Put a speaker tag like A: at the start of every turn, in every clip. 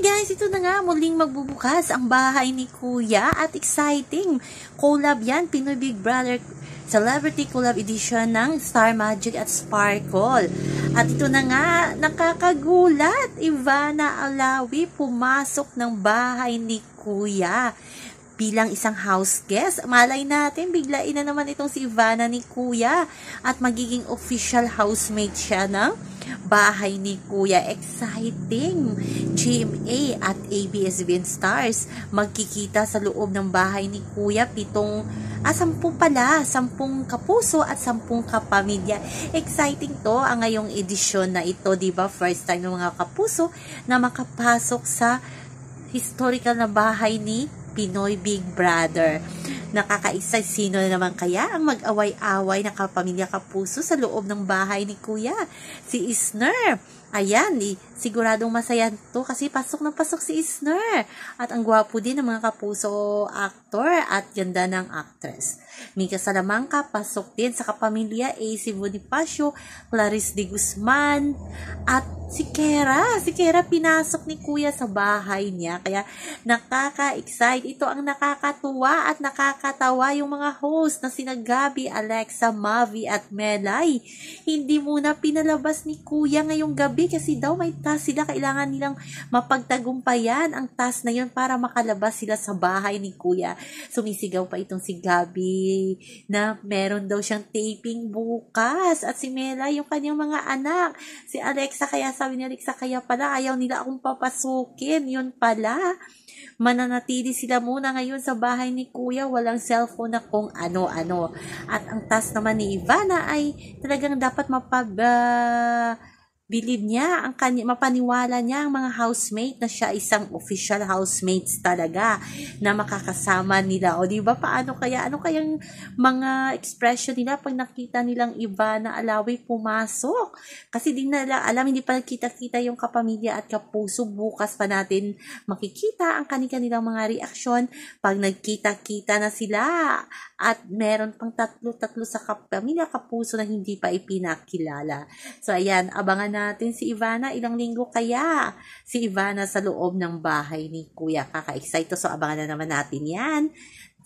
A: guys, ito na nga, muling magbubukas ang bahay ni Kuya at exciting collab yan, Pinoy Big Brother Celebrity Collab Edition ng Star Magic at Sparkle. At ito na nga, nakakagulat, Ivana Alawi pumasok ng bahay ni Kuya bilang isang house guest. Malay natin, biglain na naman itong si Ivana ni Kuya at magiging official housemate siya ng bahay ni Kuya. Exciting! GMA at ABS-CBN Stars magkikita sa loob ng bahay ni Kuya. 10 pala, 10 kapuso at 10 kapamilya. Exciting to ang ngayong edisyon na ito, diba? First time ng mga kapuso na makapasok sa historical na bahay ni Pinoy Big Brother. Nakakaisa, sino na naman kaya ang mag-away-away na kapamilya kapuso sa loob ng bahay ni Kuya? Si Isner. Ayan, siguradong masaya to kasi pasok na pasok si Isner. At ang gwapo din ng mga kapuso actor at ganda ng actress. Mika Salamanca, pasok din sa kapamilya AC Bonifacio, Clarice de Guzman, at si Kera. Si Kera pinasok ni Kuya sa bahay niya. Kaya nakaka-excite. Ito ang nakakatuwa at nakakatawa yung mga host na sina Gabi, Alexa, Mavi at Melay. Hindi muna pinalabas ni Kuya ngayong gabi kasi daw may task sila. Kailangan nilang mapagtagumpayan ang task na yun para makalabas sila sa bahay ni Kuya. Sumisigaw pa itong si Gabi na meron daw siyang taping bukas. At si Melay, yung kanyang mga anak. Si Alexa, kaya sabi ni Alexa, kaya pala ayaw nila akong papasukin. Yun pala. Mananatili sila muna ngayon sa bahay ni Kuya. Walang cellphone na kung ano-ano. At ang task naman ni Ivana ay talagang dapat bilib niya, mapaniwala niya ang mga housemate na siya isang official housemates talaga na makakasama nila. O diba, ano kayang mga expression nila pag nakita nilang Ivana Alawi pumasok? Kasi di nila alam, hindi pa nakita-kita yung kapamilya at kapuso. Bukas pa natin makikita ang kanilang mga reaksyon pag nagkita-kita na sila at meron pang tatlo sa kapamilya, kapuso na hindi pa ipinakilala. So ayan, abangan natin si Ivana. Ilang linggo kaya si Ivana sa loob ng bahay ni Kuya. Kaka-excite. So abangan na naman natin yan.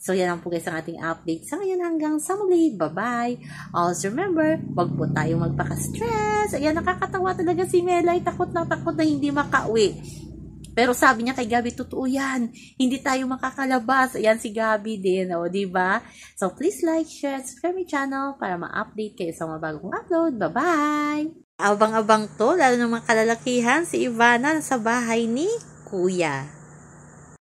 A: So yan lang po guys ang ating update sa ngayon. Hanggang sa muli. Bye-bye. Also remember, wag po tayong magpaka-stress. Ayan, nakakatawa talaga si Melay. Takot na hindi makauwi. Pero sabi niya kay Gabi, totoo yan. Hindi tayo makakalabas. Ayan si Gabi din, o, diba? So, please like, share, subscribe my channel para ma-update kayo sa mga bagong upload. Bye-bye! Abang-abang to, lalo ng mga kalalakihan, si Ivana sa bahay ni Kuya.